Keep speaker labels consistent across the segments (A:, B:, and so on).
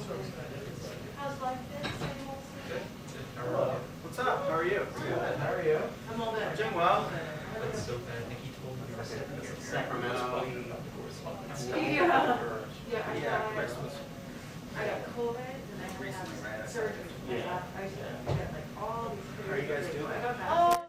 A: How's life been? Same old, same old?
B: Hello. What's up? How are you?
C: Good. How are you?
A: I'm all better.
B: I'm doing well.
C: That's so bad. I think he told me you were sick.
B: Sacramento.
A: Yeah. Yeah,
B: Yeah, Christmas.
A: I got COVID and I had surgery.
B: Yeah.
A: I got like all these.
B: How are you guys doing?
A: Oh.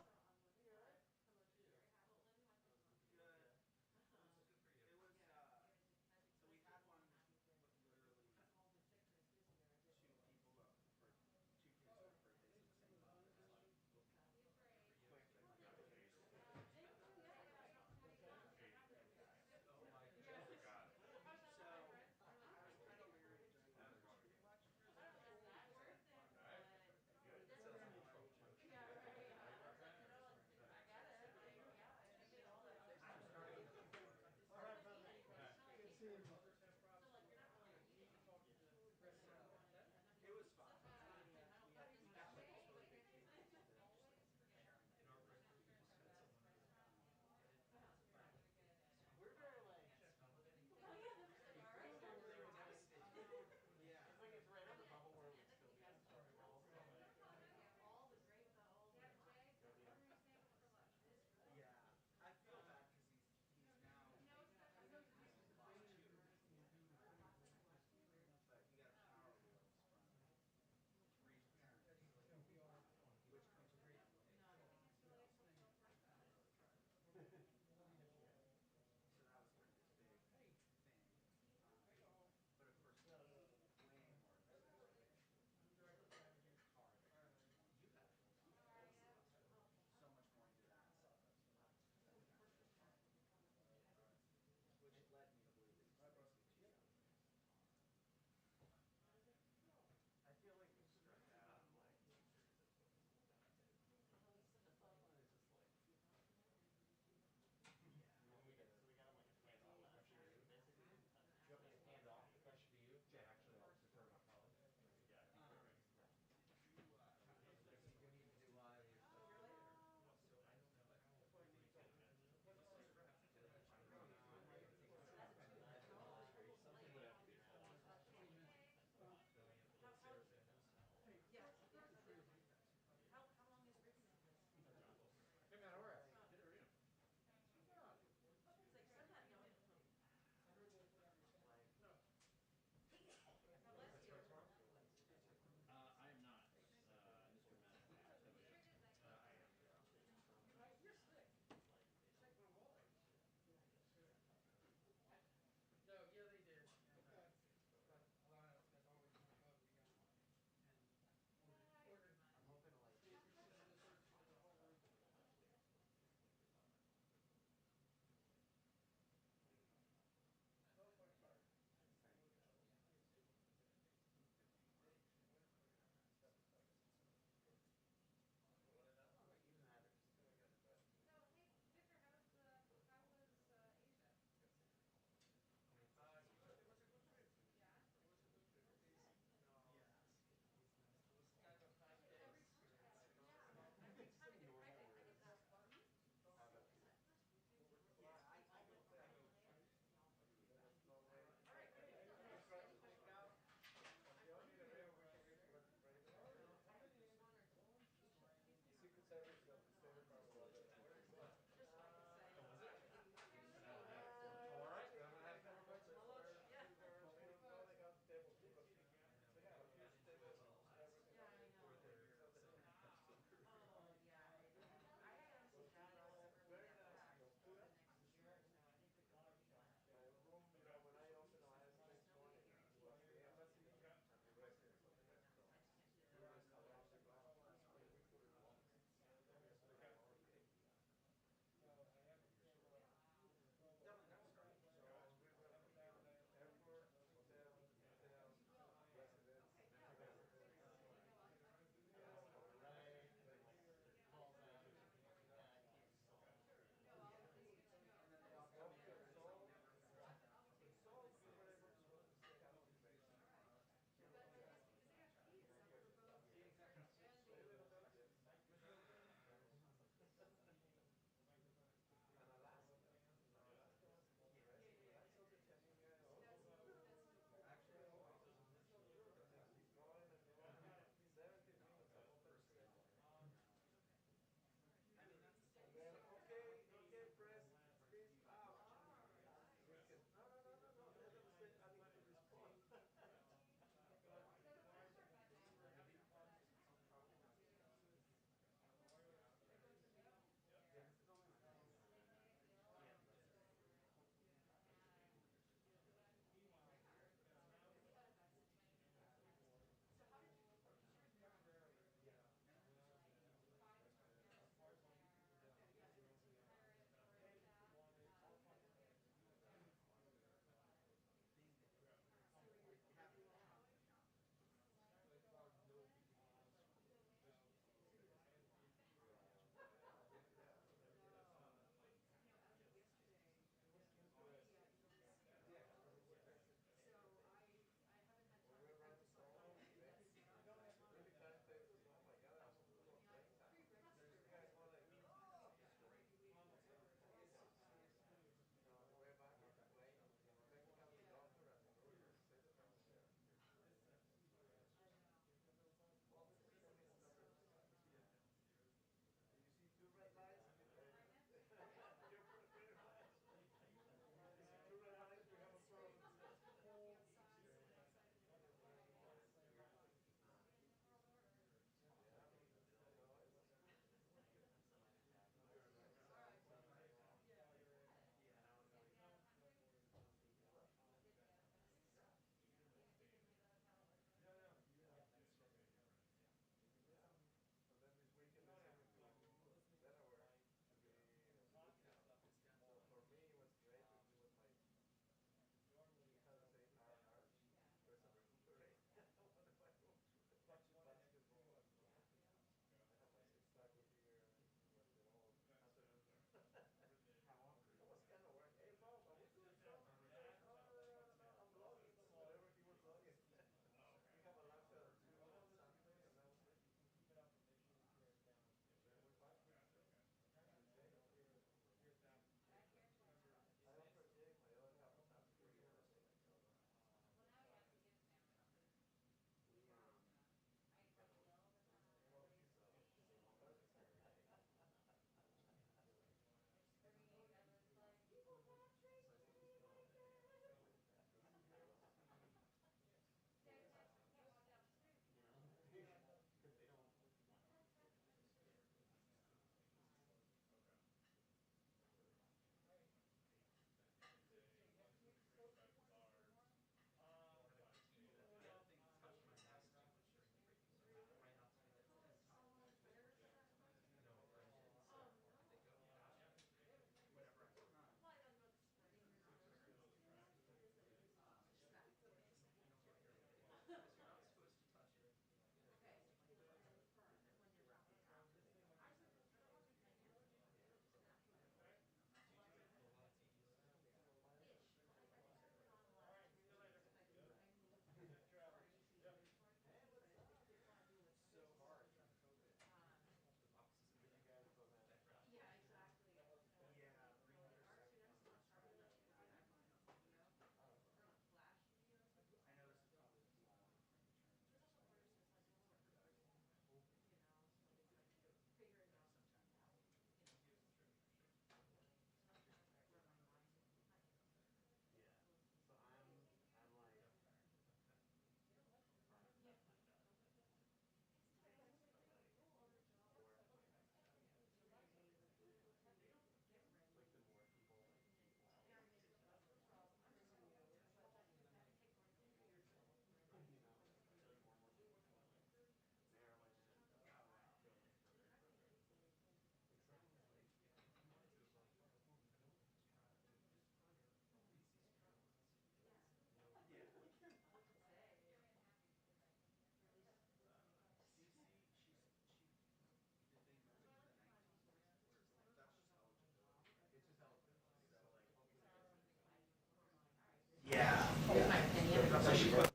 C: Yeah,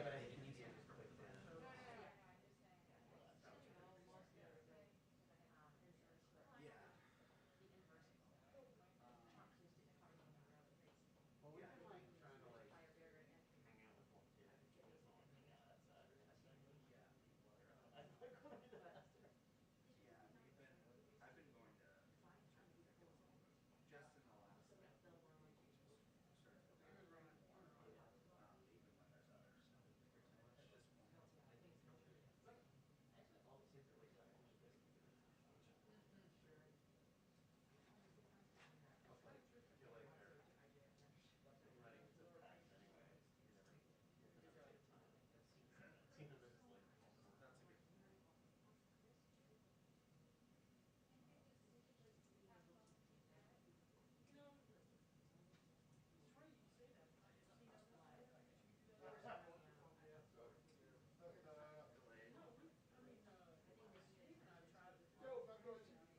C: but I think it needs to be quick.
B: Well, we've been like trying to like hang out with more kids. Yeah, I've been going to just in the last week, just started to go back more, even when there's others. At this point,
C: Actually, all the kids are way tired.
B: I feel like they're running to packs anyway. You never get enough time. You know, there's like, that's a good point. Delayed.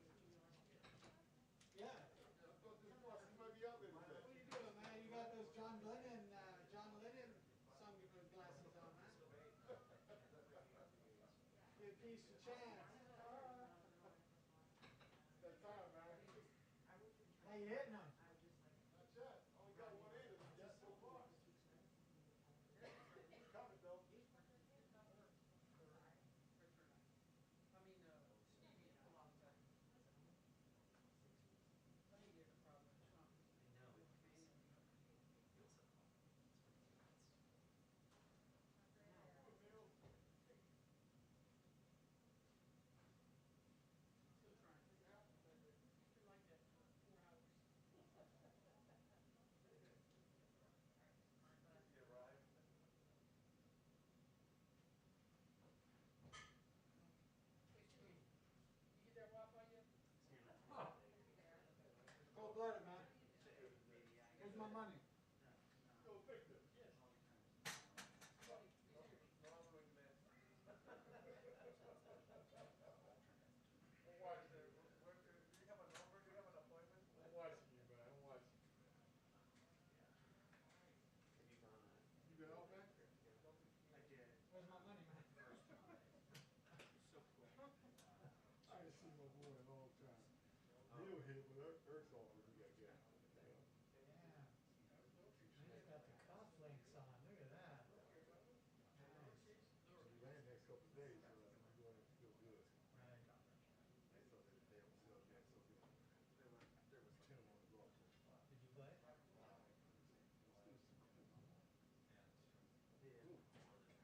D: Yeah. I thought this boss, he might be out there today. What are you doing, man? You got those John Lennon sunglasses on, man. Give peace a chance. It's that time, man. How you hitting them? Not yet. Only got one in yet so far. He's coming, though.
C: I know, it feels so calm.
B: You arrived?
D: Oh. Cold-blooded, man. Where's my money? Yo, Victor. Yes. I'm watching you. Do you have a number? Do you have an appointment? I'm watching you, man. I'm watching you.
B: Have you gone
D: You been out, man?
B: I did.
D: Where's my money, man?
B: First one. It was so cool.
D: I ain't seen my boy in a long time. Neil here, but Earth's all over. We got gas. Yeah. He's got the cufflinks on. Look at that. Nice. We land next couple of days, so I'm going to feel good. Right. I saw that they don't sell gas, so good.
B: There was
D: 10 on the golf course.
C: Did you play?
B: Yeah.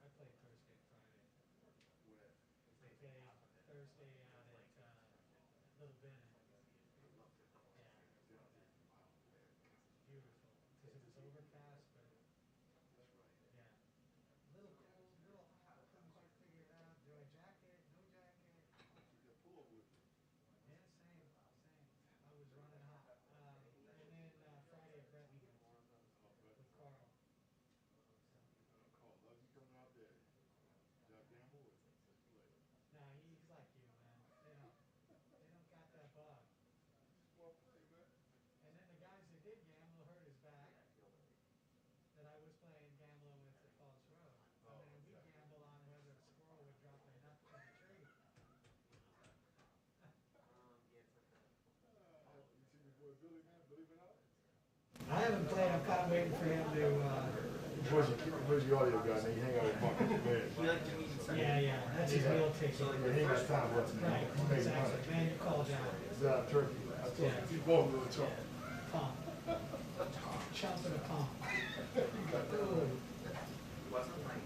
C: I played Thursday, Friday.
D: Where?
C: I played Thursday out at Little Bennett. Yeah. Beautiful. Because it was overcast, but
D: That's right.
C: yeah. A little cold, a little hot. Couldn't quite figure it out. Do I jacket? No jacket?
D: You got pull over with you.
C: Yeah, same. I was running hot. And then Friday at Brentwood with Carl.
D: Carl, love you coming out there. Jack Gamble with play.
C: Nah, he's like you, man. They don't got that bug.
D: Well, see, man.
C: And then the guys that did gamble hurt his back. That I was playing gambling with at Falls Road.
D: Oh,
C: And then we
D: okay.
C: gambled on whether a squirrel would drop a nut from the tree.
B: Yeah, it's like
D: You see your boy Billy, man? Billy been out?
C: I haven't played. I'm kind of waiting for him to.
D: Where's the audio guy? He hang out with Marcus, man.
B: He liked to meet inside.
C: Yeah. That's his meal ticket.
D: Yeah, he ain't got time for it.
C: Right, exactly. Man, you called out.
D: He's out of Turkey. I told him, he's both little chump.
C: Pump. Chump and a pump.
D: Ooh.
B: Wasn't like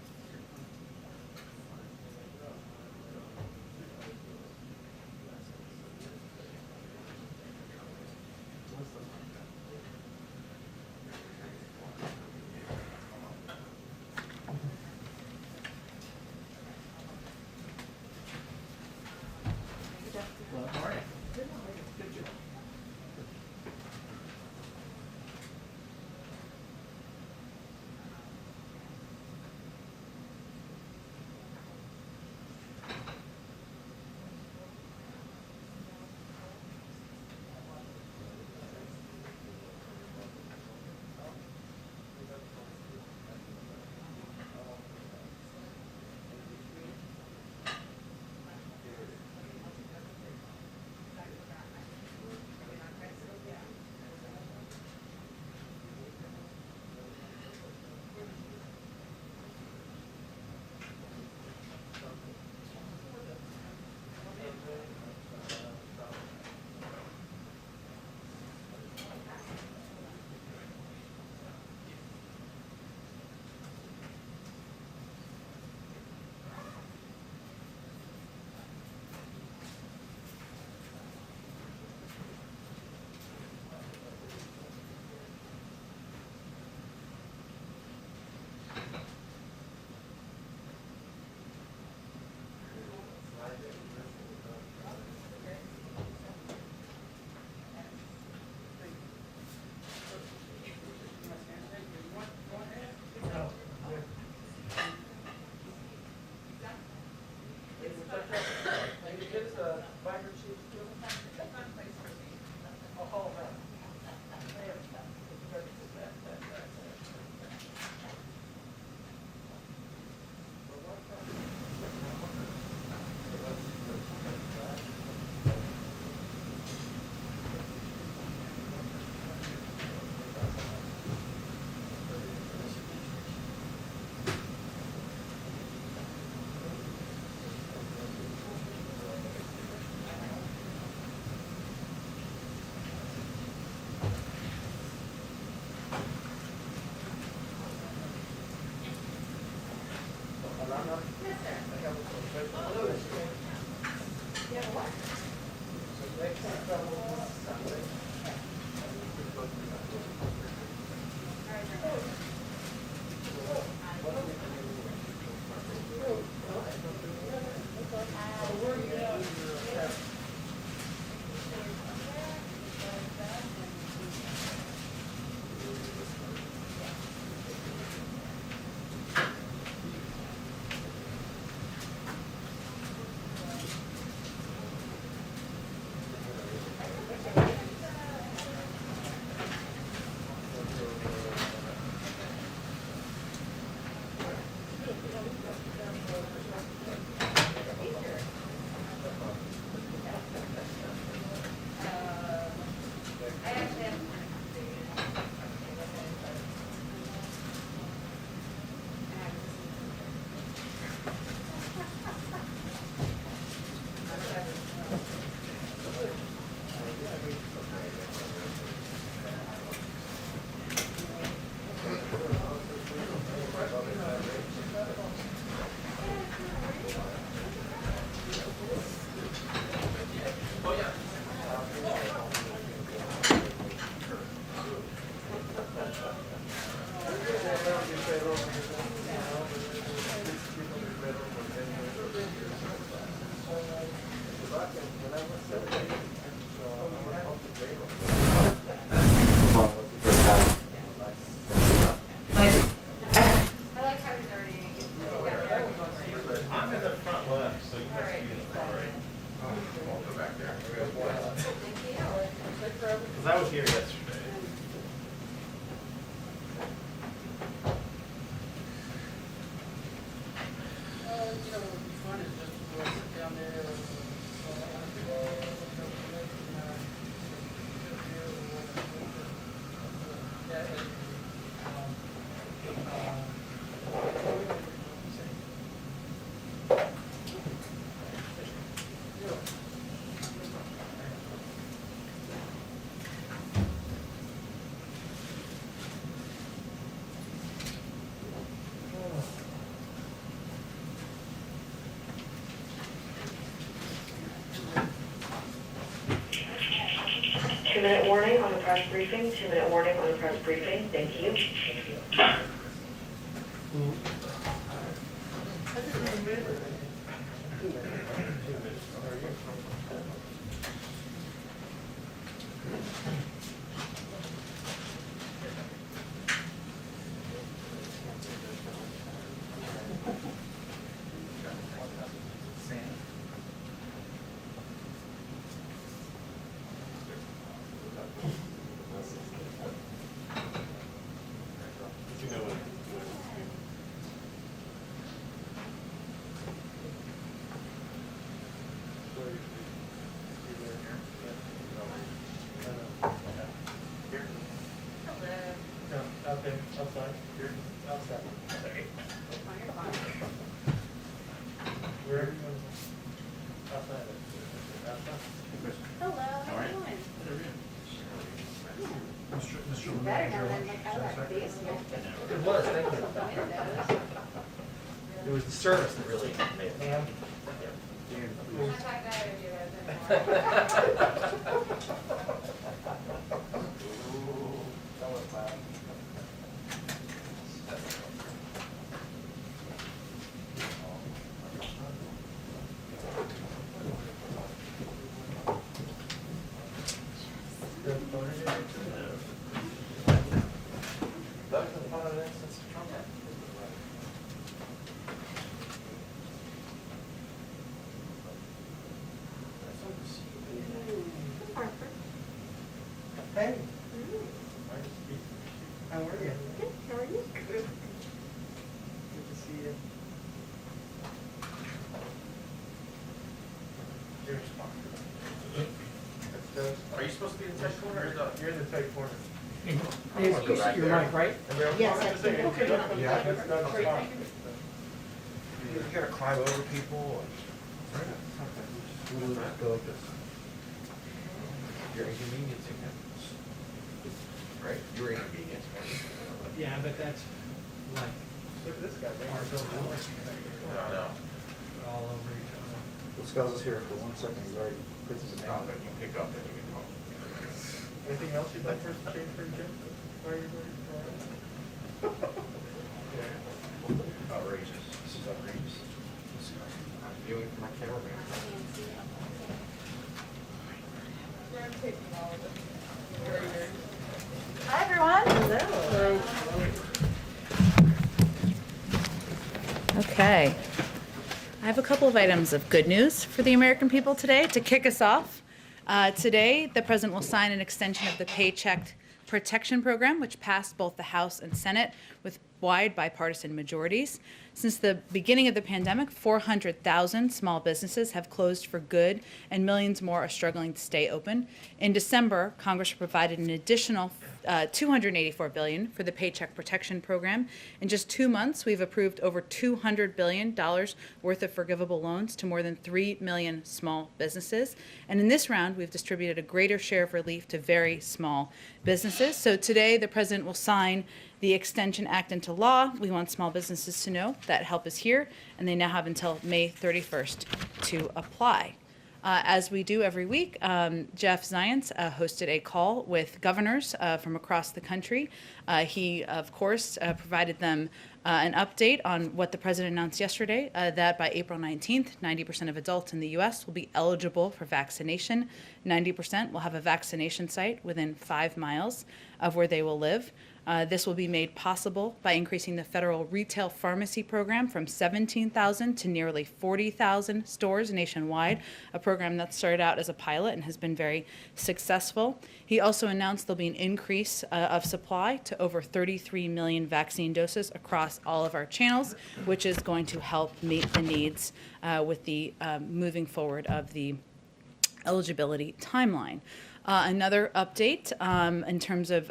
A: 2-minute warning on the press briefing. 2-minute warning on the press briefing. Thank you.
B: Out there, outside. Here, outside. Where are you going? Outside. Outside.
E: Hello, how are you doing?
B: Mr.
E: Better now than like I like these.
B: It was, thank you. It was the service that really made it. Ma'am? Hey. How are you?
E: Good, how are you?
B: Good to see you. Here's Are you supposed to be in the tight corner or you're in the tight corner?
C: You see your mic, right?
E: Yes, I think.
B: Okay.
D: Yeah.
B: That's not a spot.
D: You gotta climb over people and go like this. You're inconveniencing them. Right? You're inconveniencing them.
C: Yeah, but that's like
B: Look at this guy.
C: our building,
B: No.
C: all over each other.
D: Let's go here for 1 second. He's already put this in.
B: Stop it. You pick up and you can talk. Anything else you'd like for us to change for you, Jim? While you're going?
D: Outrageous. This is outrageous. I'm viewing for my cameraman.
E: Hi, everyone.
A: Hello.
F: Okay. I have a couple of items of good news for the American people today to kick us off. Today, the President will sign an extension of the Paycheck Protection Program, which passed both the House and Senate with wide bipartisan majorities. Since the beginning of the pandemic, 400,000 small businesses have closed for good, and millions more are struggling to stay open. In December, Congress provided an additional $284 billion for the Paycheck Protection Program. In just 2 months, we've approved over $200 billion worth of forgivable loans to more than 3 million small businesses. And in this round, we've distributed a greater share of relief to very small businesses. So today, the President will sign the Extension Act into law. We want small businesses to know that help is here, and they now have until May 31st to apply. As we do every week, Jeff Zients hosted a call with governors from across the country. He, of course, provided them an update on what the president announced yesterday, that by April 19th, 90% of adults in the U.S. will be eligible for vaccination. 90% will have a vaccination site within 5 miles of where they will live. This will be made possible by increasing the federal retail pharmacy program from 17,000 to nearly 40,000 stores nationwide, a program that started out as a pilot and has been very successful. He also announced there'll be an increase of supply to over 33 million vaccine doses across all of our channels, which is going to help meet the needs with the moving forward of the eligibility timeline. Another update in terms of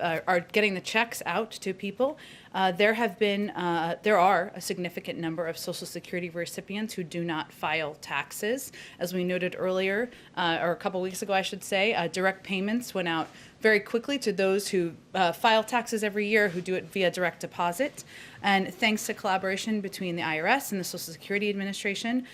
F: getting the checks out to people. There are a significant number of Social Security recipients who do not file taxes. As we noted earlier, or a couple weeks ago, I should say, direct payments went out very quickly to those who file taxes every year, who do it via direct deposit. And thanks to collaboration between the IRS and the Social Security Administration,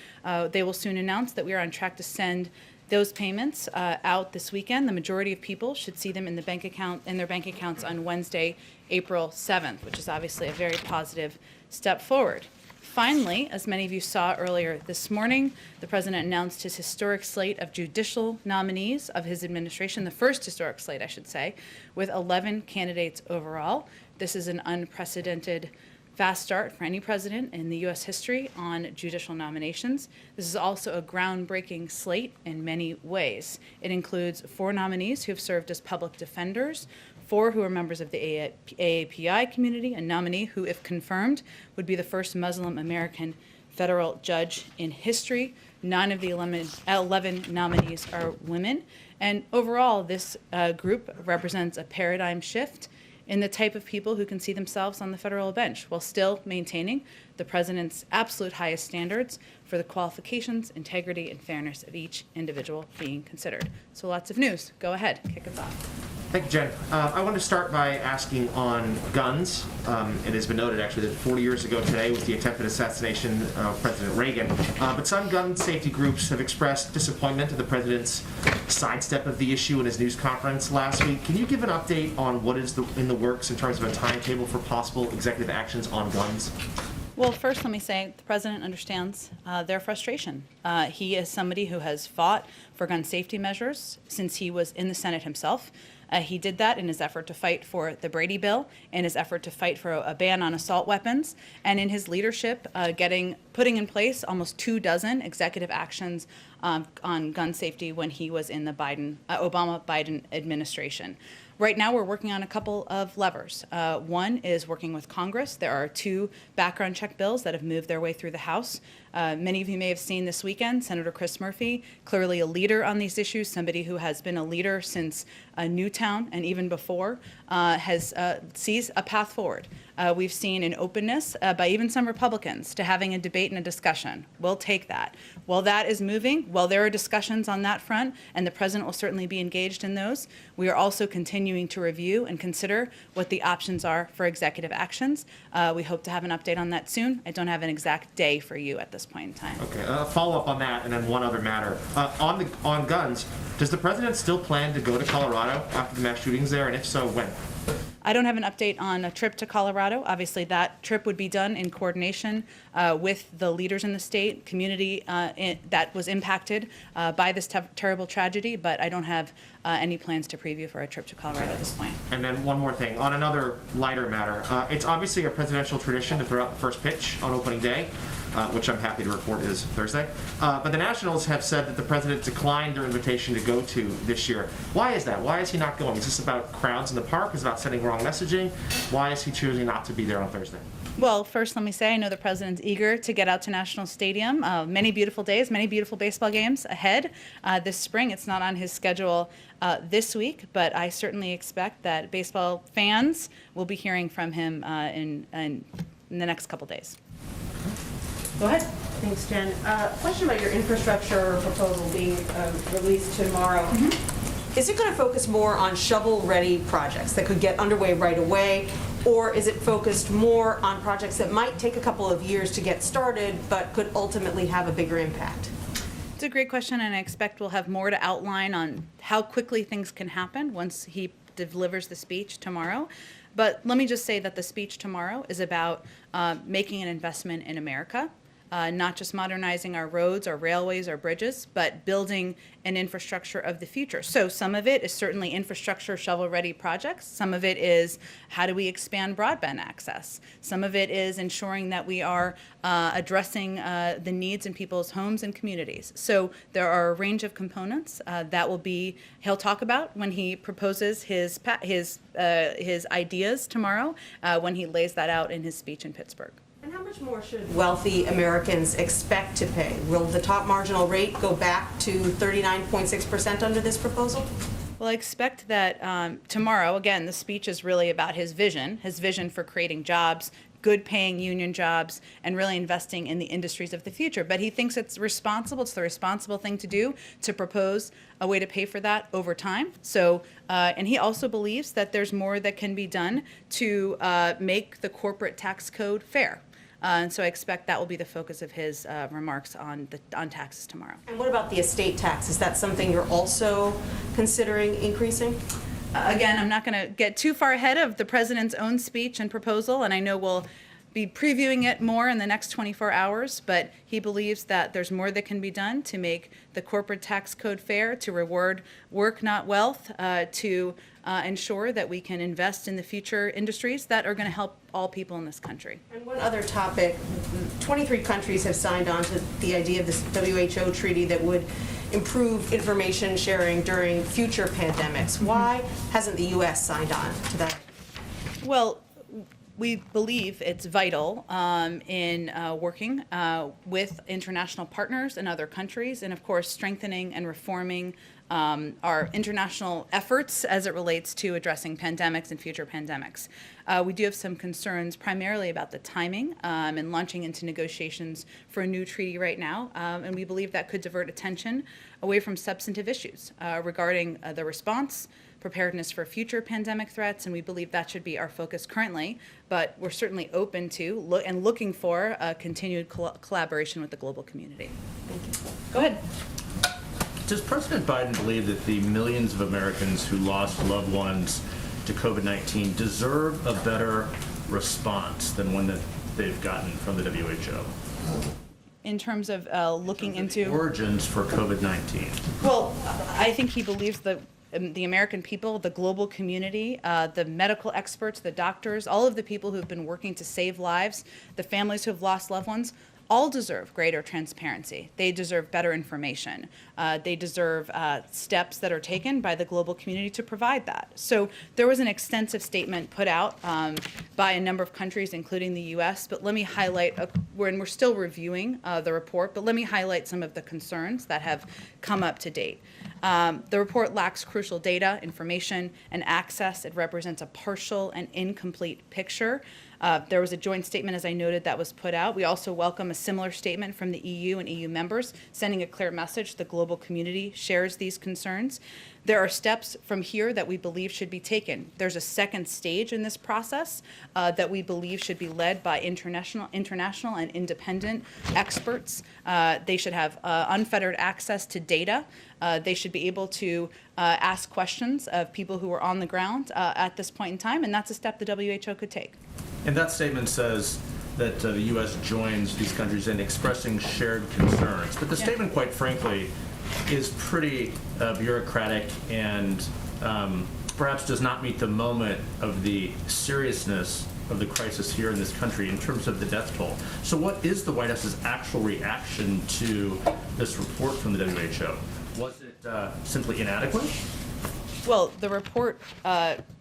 F: they will soon announce that we are on track to send those payments out this weekend. The majority of people should see them in their bank accounts on Wednesday, April 7th, which is obviously a very positive step forward. Finally, as many of you saw earlier this morning, the president announced his historic slate of judicial nominees of his administration, the first historic slate, I should say, with 11 candidates overall. This is an unprecedented fast start for any president in the U.S. history on judicial nominations. This is also a groundbreaking slate in many ways. It includes 4 nominees who have served as public defenders, 4 who are members of the AAPI community, a nominee who, if confirmed, would be the first Muslim American federal judge in history. 9 of the 11 nominees are women. And overall, this group represents a paradigm shift in the type of people who can see themselves on the federal bench, while still maintaining the president's absolute highest standards for the qualifications, integrity, and fairness of each individual being considered. So lots of news. Go ahead, kick us off.
B: Thank you, Jen. I want to start by asking on guns. It has been noted, actually, that 40 years ago today was the attempted assassination of President Reagan. But some gun safety groups have expressed disappointment at the president's sidestep of the issue in his news conference last week. Can you give an update on what is in the works in terms of a timetable for possible executive actions on guns?
F: Well, first, let me say the president understands their frustration. He is somebody who has fought for gun safety measures since he was in the Senate himself. He did that in his effort to fight for the Brady Bill, in his effort to fight for a ban on assault weapons, and in his leadership putting in place almost 24 executive actions on gun safety when he was in the Obama-Biden administration. Right now, we're working on a couple of levers. One is working with Congress. There are 2 background check bills that have moved their way through the House. Many of you may have seen this weekend, Senator Chris Murphy, clearly a leader on these issues, somebody who has been a leader since Newtown and even before, sees a path forward. We've seen an openness by even some Republicans to having a debate and a discussion. We'll take that. While that is moving, while there are discussions on that front, and the president will certainly be engaged in those, we are also continuing to review and consider what the options are for executive actions. We hope to have an update on that soon. I don't have an exact day for you at this point in time.
B: Okay, follow up on that, and then one other matter. On guns, does the president still plan to go to Colorado after the mass shootings there, and if so, when?
F: I don't have an update on a trip to Colorado. Obviously, that trip would be done in coordination with the leaders in the state, community that was impacted by this terrible tragedy, but I don't have any plans to preview for a trip to Colorado at this point.
B: And then one more thing, on another lighter matter. It's obviously a presidential tradition to throw out the first pitch on opening day, which I'm happy to report is Thursday. But the Nationals have said that the president declined their invitation to go to this year. Why is that? Why is he not going? Is this about crowds in the park? Is it about sending wrong messaging? Why is he choosing not to be there on Thursday?
F: Well, first, let me say I know the president's eager to get out to National Stadium. Many beautiful days, many beautiful baseball games ahead this spring. It's not on his schedule this week, but I certainly expect that baseball fans will be hearing from him in the next couple days.
G: Go ahead. Thanks, Jen. Question about your infrastructure proposal being released tomorrow. Is it going to focus more on shovel-ready projects that could get underway right away, or is it focused more on projects that might take a couple of years to get started but could ultimately have a bigger impact?
F: It's a great question, and I expect we'll have more to outline on how quickly things can happen once he delivers the speech tomorrow. But let me just say that the speech tomorrow is about making an investment in America. Not just modernizing our roads, our railways, our bridges, but building an infrastructure of the future. So some of it is certainly infrastructure shovel-ready projects. Some of it is how do we expand broadband access. Some of it is ensuring that we are addressing the needs in people's homes and communities. So there are a range of components that he'll talk about when he proposes his ideas tomorrow, when he lays that out in his speech in Pittsburgh.
G: And how much more should wealthy Americans expect to pay? Will the top marginal rate go back to 39.6% under this proposal?
F: Well, I expect that tomorrow, again, the speech is really about his vision for creating jobs, good paying union jobs, and really investing in the industries of the future. But he thinks it's the responsible thing to do, to propose a way to pay for that over time. So, and he also believes that there's more that can be done to make the corporate tax code fair. And so I expect that will be the focus of his remarks on taxes tomorrow.
G: And what about the estate tax? Is that something you're also considering increasing?
F: Again, I'm not going to get too far ahead of the president's own speech and proposal, and I know we'll be previewing it more in the next 24 hours, but he believes that there's more that can be done to make the corporate tax code fair, to reward work, not wealth, to ensure that we can invest in the future industries that are going to help all people in this country.
G: And one other topic, 23 countries have signed on to the idea of this WHO treaty that would improve information sharing during future pandemics. Why hasn't the U.S. signed on to that?
F: Well, we believe it's vital in working with international partners in other countries, and of course strengthening and reforming our international efforts as it relates to addressing pandemics and future pandemics. We do have some concerns primarily about the timing and launching into negotiations for a new treaty right now, and we believe that could divert attention away from substantive issues regarding the response, preparedness for future pandemic threats, and we believe that should be our focus currently, but we're certainly open to looking for continued collaboration with the global community.
G: Thank you.
F: Go ahead.
H: Does President Biden believe that the millions of Americans who lost loved ones to COVID-19 deserve a better response than one that they've gotten from the WHO?
F: In terms of looking into
H: Origins for COVID-19.
F: Well, I think he believes that the American people, the global community, the medical experts, the doctors, all of the people who've been working to save lives, the families who've lost loved ones, all deserve greater transparency. They deserve better information. They deserve steps that are taken by the global community to provide that. So there was an extensive statement put out by a number of countries, including the U.S., but let me highlight, we're still reviewing the report, but let me highlight some of the concerns that have come up to date. The report lacks crucial data, information, and access. It represents a partial and incomplete picture. There was a joint statement, as I noted, that was put out. We also welcome a similar statement from the EU and EU members, sending a clear message the global community shares these concerns. There are steps from here that we believe should be taken. There's a second stage in this process that we believe should be led by international and independent experts. They should have unfettered access to data. They should be able to ask questions of people who are on the ground at this point in time, and that's a step the WHO could take.
H: And that statement says that the U.S. joins these countries in expressing shared concerns. But the statement, quite frankly, is pretty bureaucratic and perhaps does not meet the moment of the seriousness of the crisis here in this country in terms of the death toll. So what is the White House's actual reaction to this report from the WHO? Was it simply inadequate?
F: Well, the report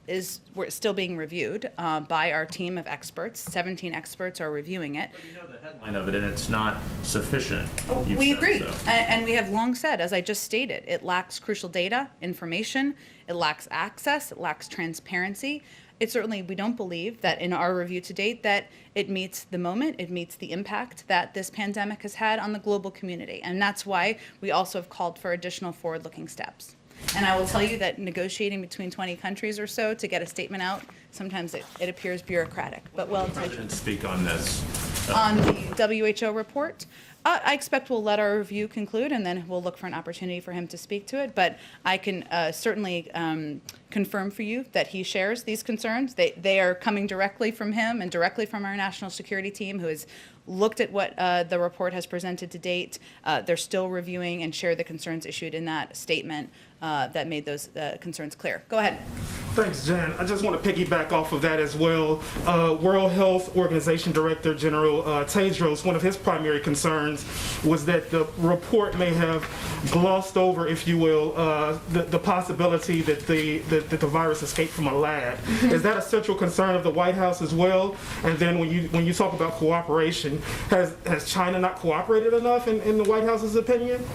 F: is still being reviewed by our team of experts. 17 experts are reviewing it.
H: But you know the headline of it, and it's not sufficient. You've
F: We
H: said
F: agree,
H: so.
F: and we have long said, as I just stated, it lacks crucial data, information, it lacks access, it lacks transparency. It certainly, we don't believe that in our review to date that it meets the moment, it meets the impact that this pandemic has had on the global community. And that's why we also have called for additional forward-looking steps. And I will tell you that negotiating between 20 countries or so to get a statement out, sometimes it appears bureaucratic, but well intentioned.
H: President speak on this.
F: On the WHO report, I expect we'll let our review conclude and then we'll look for an opportunity for him to speak to it. But I can certainly confirm for you that he shares these concerns. They are coming directly from him and directly from our national security team, who has looked at what the report has presented to date. They're still reviewing and share the concerns issued in that statement that made those concerns clear. Go ahead.
I: Thanks, Jen. I just want to piggyback off of that as well. World Health Organization Director General Tedros, one of his primary concerns was that the report may have glossed over, if you will, the possibility that the virus escaped from a lab. Is that a central concern of the White House as well? And then when you talk about cooperation, has China not cooperated enough in the White House's opinion?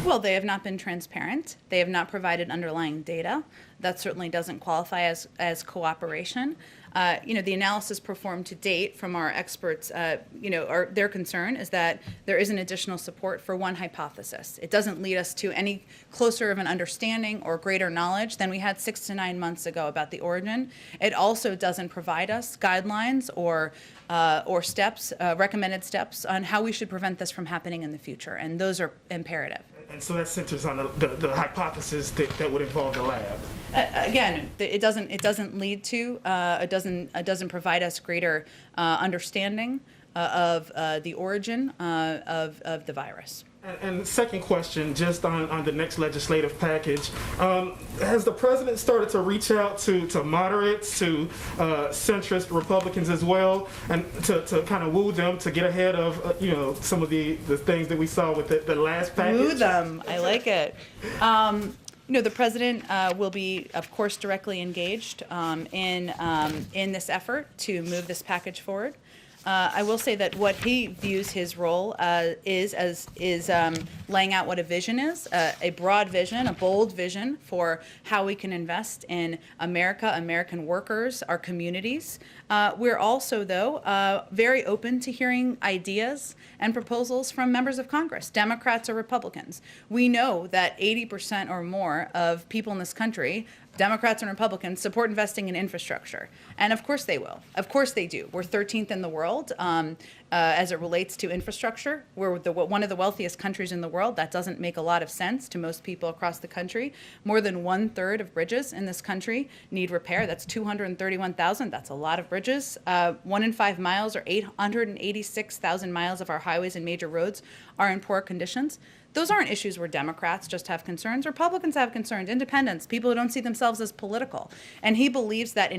F: Well, they have not been transparent. They have not provided underlying data. That certainly doesn't qualify as cooperation. the analysis performed to date from our experts, their concern is that there isn't additional support for one hypothesis. It doesn't lead us to any closer of an understanding or greater knowledge than we had 6 to 9 months ago about the origin. It also doesn't provide us guidelines or steps, recommended steps on how we should prevent this from happening in the future, and those are imperative.
I: And so that centers on the hypothesis that would involve the lab.
F: Again, it doesn't lead to, it doesn't provide us greater understanding of the origin of the virus.
I: And second question, just on the next legislative package, has the president started to reach out to moderates, to centrist Republicans as well, and to kind of woo them to get ahead of some of the things that we saw with the last package?
F: Woo them, I like it. The president will be, of course, directly engaged in this effort to move this package forward. I will say that what he views his role is laying out what a vision is, a broad vision, a bold vision for how we can invest in America, American workers, our communities. We're also, though, very open to hearing ideas and proposals from members of Congress, Democrats or Republicans. We know that 80% or more of people in this country, Democrats and Republicans, support investing in infrastructure. And of course they will. Of course they do. We're 13th in the world as it relates to infrastructure. We're one of the wealthiest countries in the world. That doesn't make a lot of sense to most people across the country. More than 1/3 of bridges in this country need repair. That's 231,000. That's a lot of bridges. 1 in 5 miles, or 886,000 miles of our highways and major roads are in poor conditions. Those aren't issues where Democrats just have concerns. Republicans have concerns, independents, people who don't see themselves as political. And he believes that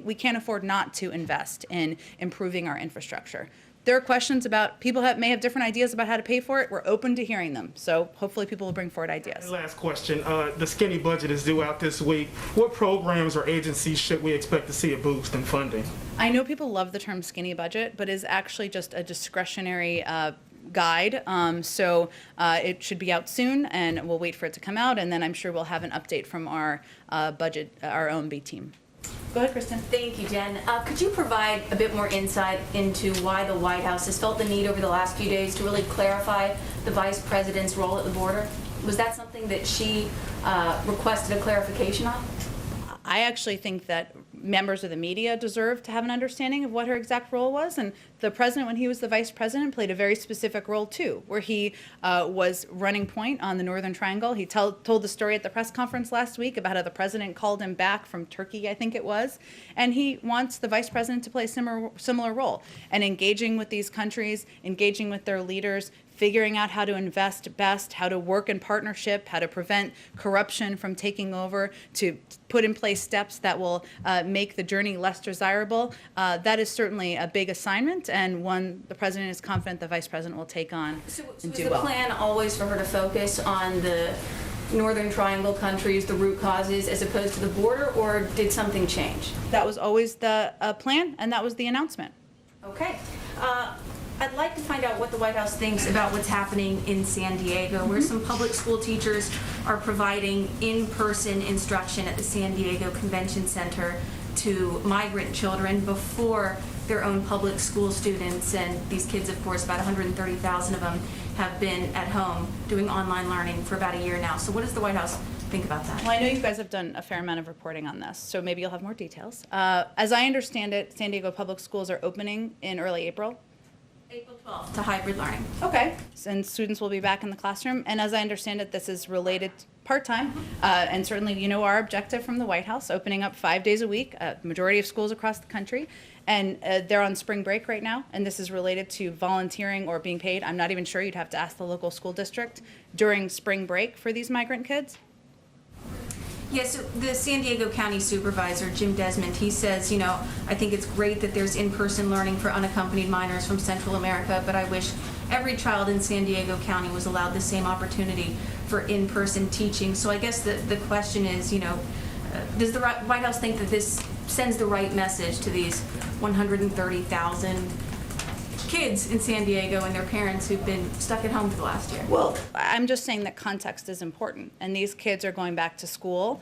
F: we can't afford not to invest in improving our infrastructure. There are questions about, people may have different ideas about how to pay for it. We're open to hearing them. So hopefully people will bring forward ideas.
I: And last question, the skinny budget is due out this week. What programs or agencies should we expect to see a boost in funding?
F: I know people love the term skinny budget, but is actually just a discretionary guide. So it should be out soon, and we'll wait for it to come out, and then I'm sure we'll have an update from our budget, our own B team. Go ahead, Kristen.
E: Thank you, Jen. Could you provide a bit more insight into why the White House has felt the need over the last few days to really clarify the Vice President's role at the border? Was that something that she requested a clarification on?
F: I actually think that members of the media deserve to have an understanding of what her exact role was, and the president, when he was the vice president, played a very specific role too, where he was running point on the Northern Triangle. He told the story at the press conference last week about how the president called him back from Turkey, I think it was, and he wants the vice president to play a similar role, and engaging with these countries, engaging with their leaders, figuring out how to invest best, how to work in partnership, how to prevent corruption from taking over, to put in place steps that will make the journey less desirable. That is certainly a big assignment, and one the president is confident the vice president will take on and do well.
E: So is the plan always for her to focus on the Northern Triangle countries, the root causes, as opposed to the border, or did something change?
F: That was always the plan, and that was the announcement.
E: Okay. I'd like to find out what the White House thinks about what's happening in San Diego, where some public school teachers are providing in-person instruction at the San Diego Convention Center to migrant children before their own public school students. And these kids, of course, about 130,000 of them, have been at home doing online learning for about a year now. So what does the White House think about that?
F: Well, I know you guys have done a fair amount of reporting on this, so maybe you'll have more details. As I understand it, San Diego public schools are opening in early April.
E: April 12th to hybrid learning.
F: Okay. And students will be back in the classroom. And as I understand it, this is related part-time. And certainly, our objective from the White House, opening up 5 days a week, majority of schools across the country. And they're on spring break right now. And this is related to volunteering or being paid. I'm not even sure. You'd have to ask the local school district during spring break for these migrant kids.
E: Yes, so the San Diego County Supervisor, Jim Desmond, he says, I think it's great that there's in-person learning for unaccompanied minors from Central America, but I wish every child in San Diego County was allowed the same opportunity for in-person teaching. So I guess the question is, does the White House think that this sends the right message to these 130,000 kids in San Diego and their parents who've been stuck at home for the last year.
F: Well, I'm just saying that context is important, and these kids are going back to school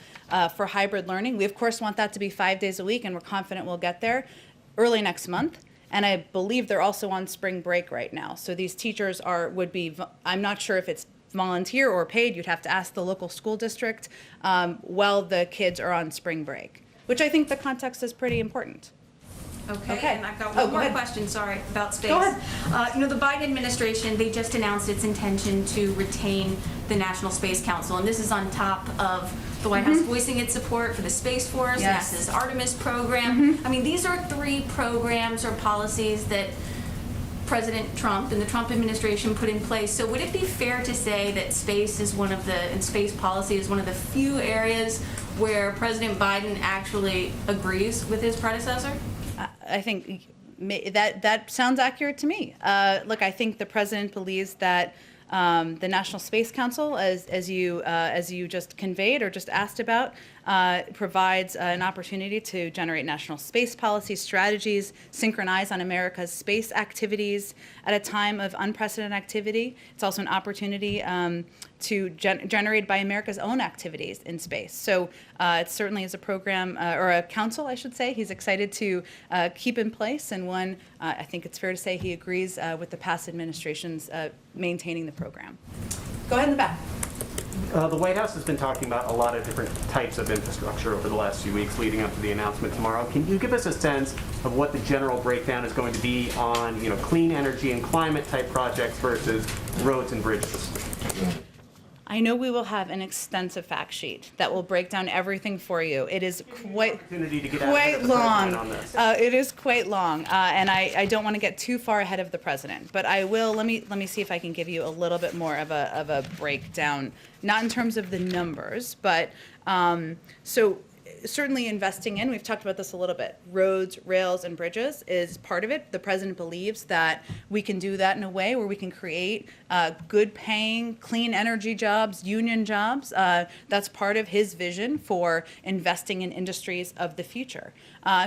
F: for hybrid learning. We, of course, want that to be 5 days a week, and we're confident we'll get there early next month. And I believe they're also on spring break right now. So these teachers would be, I'm not sure if it's volunteer or paid, you'd have to ask the local school district, while the kids are on spring break, which I think the context is pretty important.
E: Okay, and I've got
F: Oh,
E: one
F: go
E: more
F: ahead.
E: question, sorry, about space.
F: Go ahead.
E: The Biden administration, they just announced its intention to retain the National Space Council, and this is on top of the White House voicing its support for the Space Force,
F: Yes.
E: NASA's Artemis program. I mean, these are 3 programs or policies that President Trump and the Trump administration put in place. So would it be fair to say that space is and space policy is one of the few areas where President Biden actually agrees with his predecessor?
F: I think that sounds accurate to me. Look, I think the president believes that the National Space Council, as you just conveyed or just asked about, provides an opportunity to generate national space policy strategies, synchronize on America's space activities at a time of unprecedented activity. It's also an opportunity to generate by America's own activities in space. So it certainly is a program, or a council, I should say, he's excited to keep in place, and one, I think it's fair to say he agrees with the past administration's maintaining the program. Go ahead in the back.
J: The White House has been talking about a lot of different types of infrastructure over the last few weeks leading up to the announcement tomorrow. Can you give us a sense of what the general breakdown is going to be on, clean energy and climate type projects versus roads and bridges?
F: I know we will have an extensive fact sheet that will break down everything for you. It is quite
J: Opportunity to get out ahead of the
F: long.
J: president on this.
F: It is quite long, and I don't want to get too far ahead of the president. But I will. Let me see if I can give you a little bit more of a breakdown, not in terms of the numbers, but so. Certainly investing in, we've talked about this a little bit, roads, rails, and bridges is part of it. The president believes that we can do that in a way where we can create good paying, clean energy jobs, union jobs. That's part of his vision for investing in industries of the future.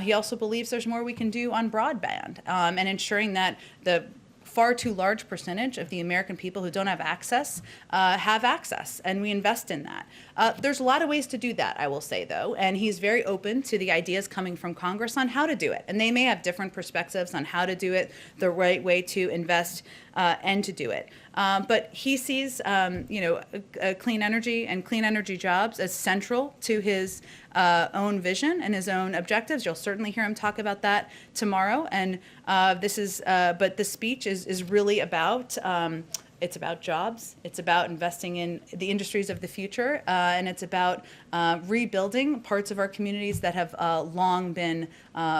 F: He also believes there's more we can do on broadband and ensuring that the far too large percentage of the American people who don't have access, and we invest in that. There's a lot of ways to do that, I will say, though, and he's very open to the ideas coming from Congress on how to do it. And they may have different perspectives on how to do it, the right way to invest and to do it. But he sees, clean energy and clean energy jobs as central to his own vision and his own objectives. You'll certainly hear him talk about that tomorrow. And but the speech is really about, it's about jobs, it's about investing in the industries of the future, and it's about rebuilding parts of our communities that have long been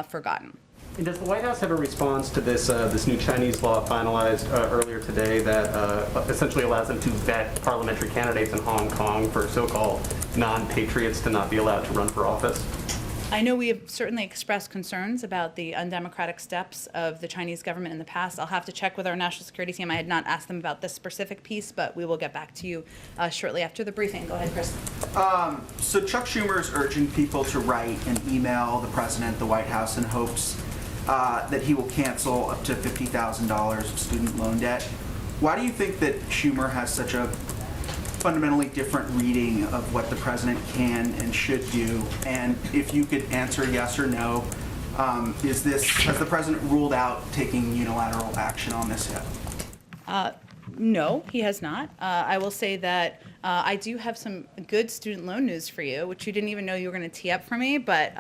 F: forgotten.
J: And does the White House have a response to this new Chinese law finalized earlier today that essentially allows them to vet parliamentary candidates in Hong Kong for so-called non-patriots to not be allowed to run for office?
F: I know we have certainly expressed concerns about the undemocratic steps of the Chinese government in the past. I'll have to check with our national security team. I had not asked them about this specific piece, but we will get back to you shortly after the briefing. Go ahead, Chris.
K: So Chuck Schumer is urging people to write and email the president, the White House, in hopes that he will cancel up to $50,000 of student loan debt. Why do you think that Schumer has such a fundamentally different reading of what the president can and should do? And if you could answer yes or no, has the president ruled out taking unilateral action on this yet?
F: No, he has not. I will say that I do have some good student loan news for you, which you didn't even know you were going to tee up for me, but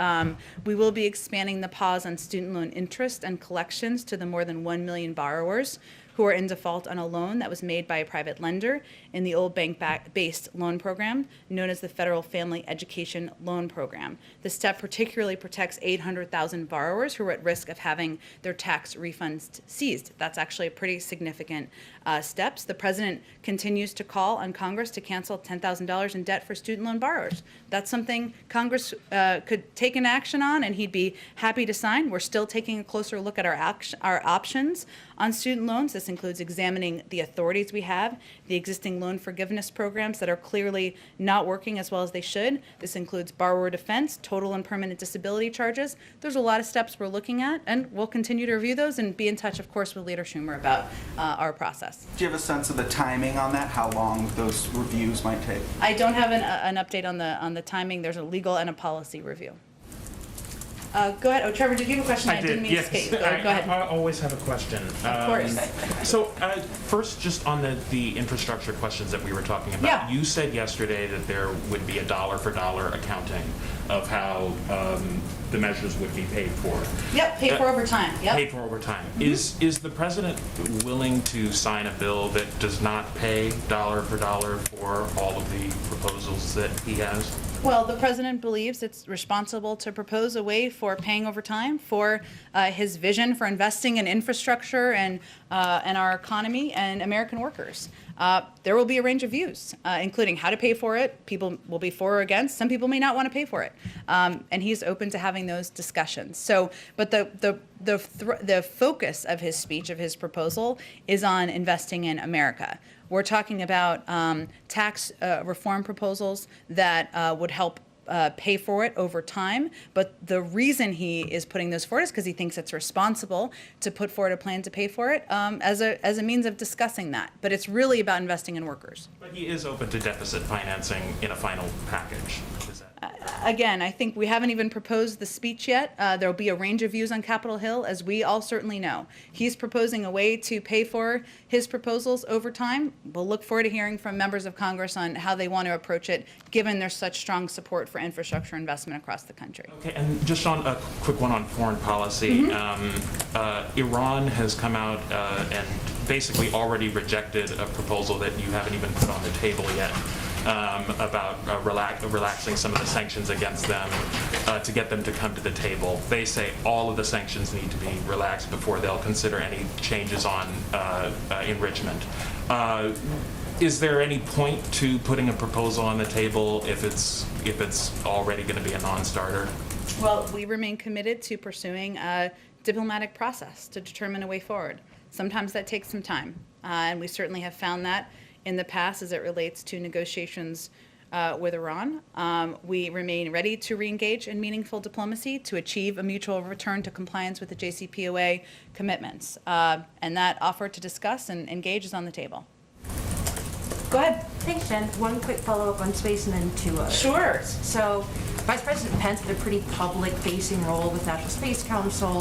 F: we will be expanding the pause on student loan interest and collections to the more than 1 million borrowers who are in default on a loan that was made by a private lender in the old bank-based loan program known as the Federal Family Education Loan Program. The step particularly protects 800,000 borrowers who are at risk of having their tax refunds seized. That's actually a pretty significant steps. The president continues to call on Congress to cancel cancel $10,000 in debt for student loan borrowers. That's something Congress could take an action on, and he'd be happy to sign. We're still taking a closer look at our options on student loans. This includes examining the authorities we have, the existing loan forgiveness programs that are clearly not working as well as they should. This includes borrower defense, total and permanent disability charges. There's a lot of steps we're looking at, and we'll continue to review those and be in touch, of course, with Leader Schumer about our process.
K: Do you have a sense of the timing on that, how long those reviews might take?
F: I don't have an update on the timing. There's a legal and a policy review. Go ahead. Oh, Trevor, did you have a question? I didn't mean to escape. Go ahead.
L: I always have a question.
F: Of course.
L: So first, just on the infrastructure questions that we were talking about,
F: Yeah.
L: you said yesterday that there would be a dollar-for-dollar accounting of how the measures would be paid for.
F: Yep, paid for over time. Yep.
L: Paid for over time.
F: Mm-hmm.
L: Is the president willing to sign a bill that does not pay dollar for dollar for all of the proposals that he has?
F: Well, the president believes it's responsible to propose a way for paying over time for his vision for investing in infrastructure and our economy and American workers. There will be a range of views, including how to pay for it. People will be for or against. Some people may not want to pay for it, and he's open to having those discussions. So, but the focus of his speech, of his proposal, is on investing in America. We're talking about tax reform proposals that would help pay for it over time. But the reason he is putting those forward is because he thinks it's responsible to put forward a plan to pay for it as a means of discussing that. But it's really about investing in workers.
L: But he is open to deficit financing in a final package. Is that
F: Again, I think we haven't even proposed the speech yet. There will be a range of views on Capitol Hill, as we all certainly know. He's proposing a way to pay for his proposals over time. We'll look forward to hearing from members of Congress on how they want to approach it, given there's such strong support for infrastructure investment across the country.
L: Okay, and just on a quick one on foreign policy, Iran has come out and basically already rejected a proposal that you haven't even put on the table yet. About relaxing some of the sanctions against them to get them to come to the table. They say all of the sanctions need to be relaxed before they'll consider any changes on enrichment. Is there any point to putting a proposal on the table if it's already going to be a non-starter?
F: Well, we remain committed to pursuing a diplomatic process to determine a way forward. Sometimes that takes some time, and we certainly have found that in the past as it relates to negotiations with Iran. We remain ready to reengage in meaningful diplomacy to achieve a mutual return to compliance with the JCPOA commitments. And that offer to discuss and engage is on the table. Go ahead.
A: Thanks, Jen. One quick follow-up on space and then two others.
F: Sure.
A: So, Vice President Pence had a pretty public-facing role with National Space Council.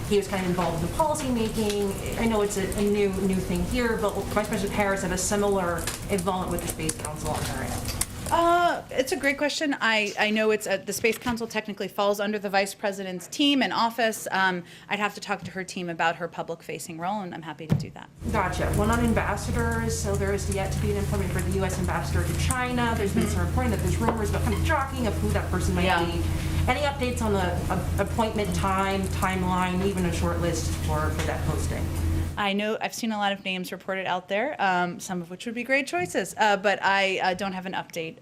A: He was kind of involved in the policy making. I know it's a new thing here, but Vice President Harris had a similar involvement with the Space Council on her end.
F: It's a great question. I know it's the Space Council technically falls under the Vice President's team and office. I'd have to talk to her team about her public-facing role, and I'm happy to do that.
A: Gotcha. One on ambassadors. So there is yet to be an appointment for the U.S. ambassador to China. There's been some reporting that there's rumors about kind of jockeying of who that person might be. Any updates on the appointment timeline, even a short list for that posting?
F: I know I've seen a lot of names reported out there, some of which would be great choices, but I don't have an update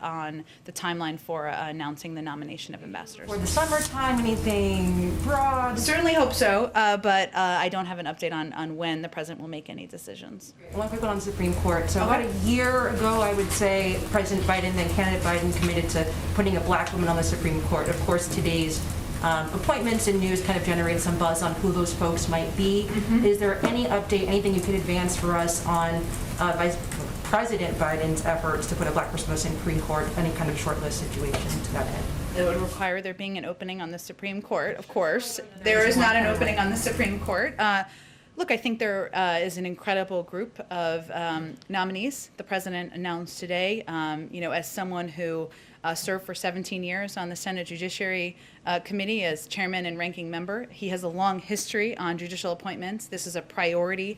F: on the timeline for announcing the nomination of ambassadors.
A: For the summertime, anything broad?
F: Certainly hope so, but I don't have an update on when the president will make any decisions.
A: One quick one on the Supreme Court. So about a year ago, I would say, President Biden, then candidate Biden, committed to putting a black woman on the Supreme Court. Of course, today's appointments and news kind of generated some buzz on who those folks might be. Is there any update, anything you could advance for us on Vice President Biden's efforts to put a black person on the Supreme Court, any kind of shortlist situation to that end?
F: It would require there being an opening on the Supreme Court, of course. There is not an opening on the Supreme Court. Look, I think there is an incredible group of nominees the president announced today. As someone who served for 17 years on the Senate Judiciary Committee as chairman and ranking member, he has a long history on judicial appointments. This is a priority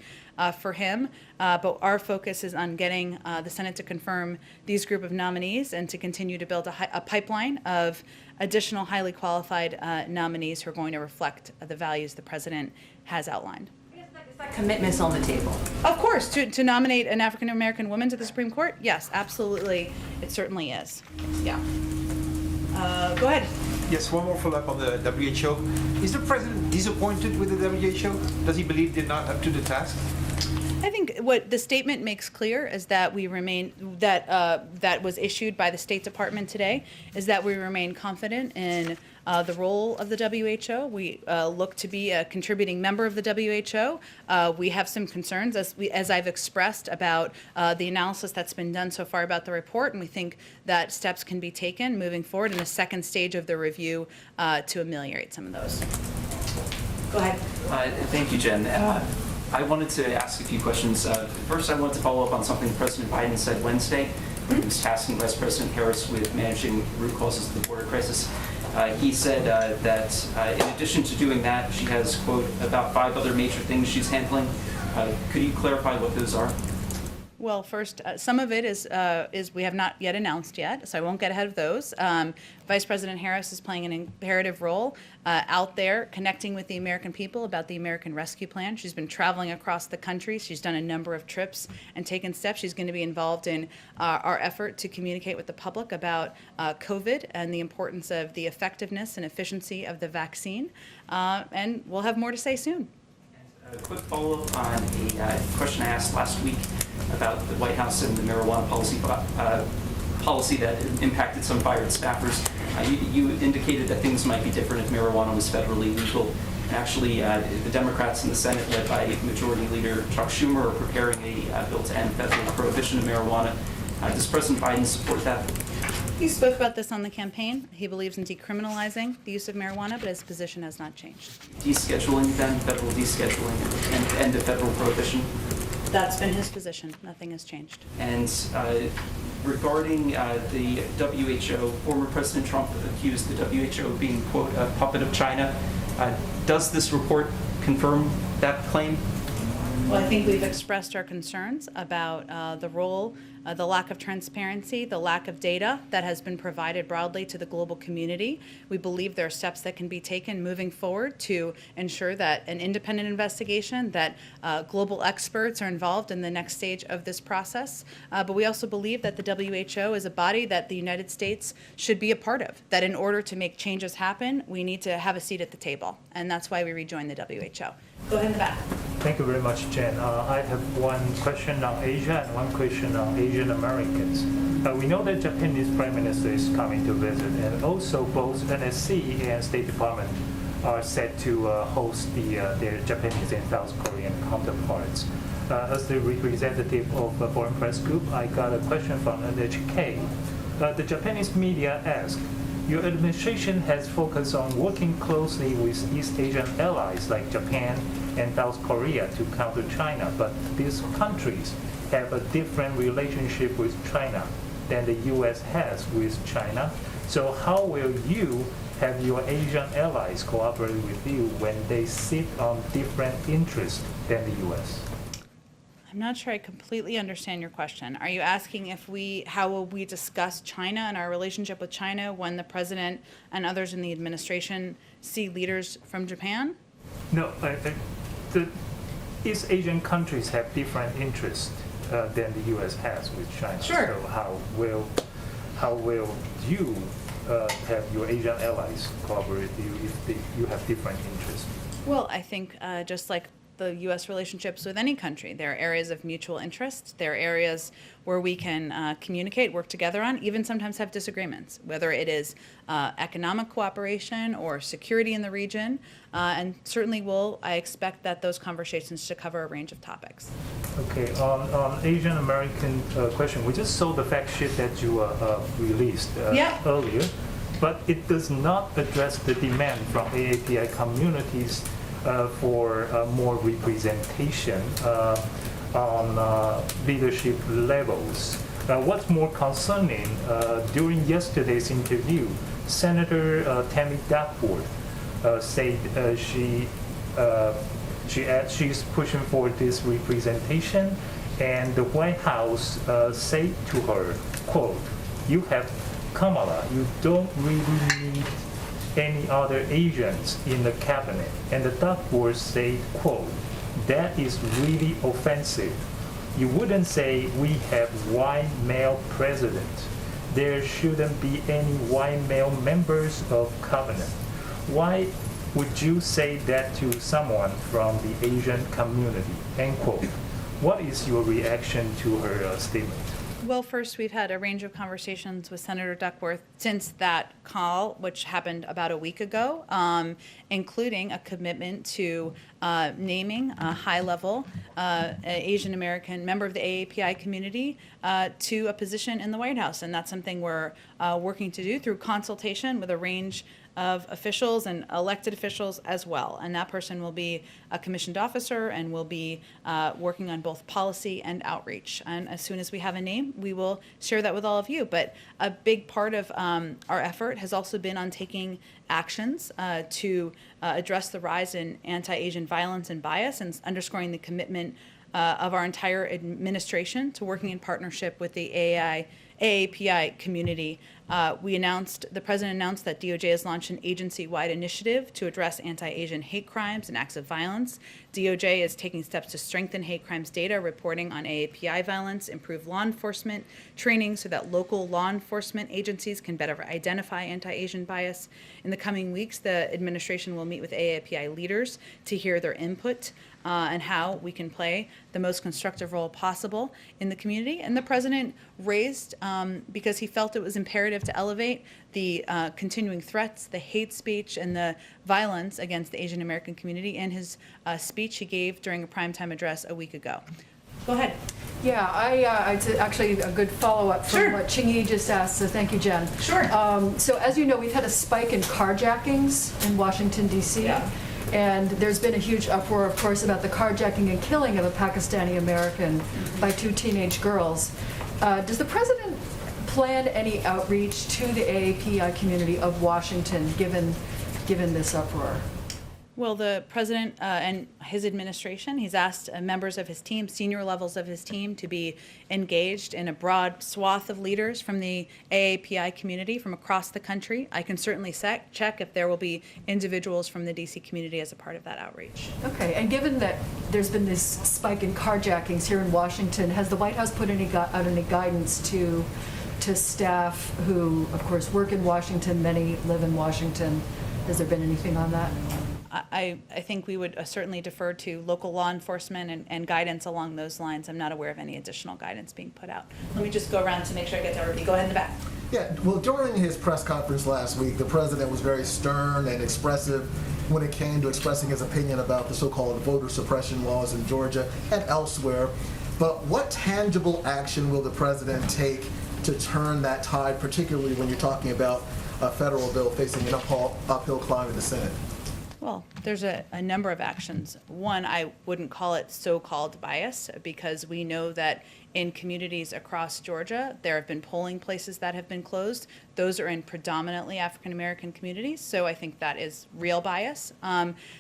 F: for him, but our focus is on getting the Senate to confirm these group of nominees and to continue to build a pipeline of additional highly qualified nominees who are going to reflect the values the president has outlined.
A: Is that commitment's on the table?
F: Of course, to nominate an African-American woman to the Supreme Court? Yes, absolutely, it certainly is. Yeah. Go ahead.
M: Yes, one more follow-up on the WHO. Is the president disappointed with the WHO? Does he believe they're not up to the task?
F: I think what the statement makes clear is that we remain, that was issued by the State Department today, is that we remain confident in the role of the WHO. We look to be a contributing member of the WHO. We have some concerns, as I've expressed, about the analysis that's been done so far about the report, and we think that steps can be taken moving forward in the second stage of the review to ameliorate some of those. Go ahead.
N: Thank you, Jen. I wanted to ask a few questions. First, I wanted to follow up on something President Biden said Wednesday when he was tasking Vice President Harris with managing root causes of the border crisis. He said that in addition to doing that, she has, quote, about 5 other major things she's handling. Could you clarify what those are?
F: Well, first, some of it is we have not yet announced yet, so I won't get ahead of those. Vice President Harris is playing an imperative role out there connecting with the American people about the American Rescue Plan. She's been traveling across the country. She's done a number of trips and taken steps. She's going to be involved in our effort to communicate with the public about COVID and the importance of the effectiveness and efficiency of the vaccine. And we'll have more to say soon.
N: A quick follow-up on a question I asked last week about the White House and the marijuana policy that impacted some fired staffers. You indicated that things might be different if marijuana was federally legal. And actually, the Democrats in the Senate, led by Majority Leader Chuck Schumer, are preparing a bill to end federal prohibition of marijuana. Does President Biden support that?
F: He spoke about this on the campaign. He believes in decriminalizing the use of marijuana, but his position has not changed.
N: Descheduling, then, federal descheduling, and end of federal prohibition?
F: That's been his position. Nothing has changed.
N: And regarding the WHO, former President Trump accused the WHO of being, quote, a puppet of China. Does this report confirm that claim?
F: Well, I think we've expressed our concerns about the role, the lack of transparency, the lack of data that has been provided broadly to the global community. We believe there are steps that can be taken moving forward to ensure that an independent investigation, that global experts are involved in the next stage of this process. But we also believe that the WHO is a body that the United States should be a part of, that in order to make changes happen, we need to have a seat at the table. And that's why we rejoined the WHO. Go ahead in the back.
O: Thank you very much, Jen. I have one question on Asia and one question on Asian Americans. We know that Japanese Prime Minister is coming to visit, and also both NSC and State Department are set to host their Japanese and South Korean counterparts. As the representative of the Foreign Press Group, I got a question from NHK. The Japanese media asked, your administration has focused on working closely with East Asian allies like Japan and South Korea to counter China, but these countries have a different relationship with China than the U.S. has with China. So how will you have your Asian allies cooperate with you when they sit on different interests than the U.S.?
F: I'm not sure I completely understand your question. Are you asking how will we discuss China and our relationship with China when the president and others in the administration see leaders from Japan?
O: No, the East Asian countries have different interests than the U.S. has with China.
F: Sure.
O: So how will you have your Asian allies cooperate with you if you have different interests?
F: Well, I think just like the U.S. relationships with any country, there are areas of mutual interest. There are areas where we can communicate, work together on, even sometimes have disagreements, whether it is economic cooperation or security in the region. And certainly I expect that those conversations should cover a range of topics.
O: Okay, on Asian American question, we just saw the fact sheet that you released earlier, but it does not address the demand from AAPI communities for more representation on leadership levels. What's more concerning, during yesterday's interview, Senator Tammy Duckworth said she's pushing for this representation, and the White House said to her, quote, you have Kamala, you don't really need any other Asians in the cabinet. And the Duckworth said, quote, that is really offensive. You wouldn't say we have white male president. There shouldn't be any white male members of Covenant. Why would you say that to someone from the Asian community? End quote. What is your reaction to her statement?
F: Well, first, we've had a range of conversations with Senator Duckworth since that call, which happened about a week ago, including a commitment to naming a high-level Asian American member of the AAPI community to a position in the White House. And that's something we're working to do through consultation with a range of officials and elected officials as well. And that person will be a commissioned officer and will be working on both policy and outreach. And as soon as we have a name, we will share that with all of you. But a big part of our effort has also been on taking actions to address the rise in anti-Asian violence and bias, and underscoring the commitment of our entire administration to working in partnership with the AAPI community. The president announced that DOJ has launched an agency-wide initiative to address anti-Asian hate crimes and acts of violence. DOJ is taking steps to strengthen hate crimes data, reporting on AAPI violence, improve law enforcement training so that local law enforcement agencies can better identify anti-Asian bias. In the coming weeks, the administration will meet with AAPI leaders to hear their input and how we can play the most constructive role possible in the community. And the president raised, because he felt it was imperative to elevate the continuing threats, the hate speech, and the violence against the Asian American community in his speech he gave during a primetime address a week ago. Go ahead.
P: Yeah, it's actually a good follow-up from what Ching-Yi just asked, so thank you, Jen.
F: Sure.
P: So as you know, we've had a spike in carjackings in Washington, D.C.
F: Yeah.
P: And there's been a huge uproar, of course, about the carjacking and killing of a Pakistani American by 2 teenage girls. Does the president plan any outreach to the AAPI community of Washington, given this uproar?
F: Well, the president and his administration, he's asked members of his team, senior levels of his team, to be engaged in a broad swath of leaders from the AAPI community from across the country. I can certainly check if there will be individuals from the DC community as a part of that outreach.
P: Okay, and given that there's been this spike in carjackings here in Washington, has the White House put out any guidance to staff who, of course, work in Washington, many live in Washington? Has there been anything on that?
F: I think we would certainly defer to local law enforcement and guidance along those lines. I'm not aware of any additional guidance being put out. Let me just go around to make sure I get to everybody. Go ahead in the back.
Q: Yeah, well, during his press conference last week, the president was very stern and expressive when it came to expressing his opinion about the so-called voter suppression laws in Georgia and elsewhere. But what tangible action will the president take to turn that tide, particularly when you're talking about a federal bill facing an uphill climb in the Senate?
F: Well, there's a number of actions. One, I wouldn't call it so-called bias, because we know that in communities across Georgia, there have been polling places that have been closed. Those are in predominantly African-American communities, so I think that is real bias.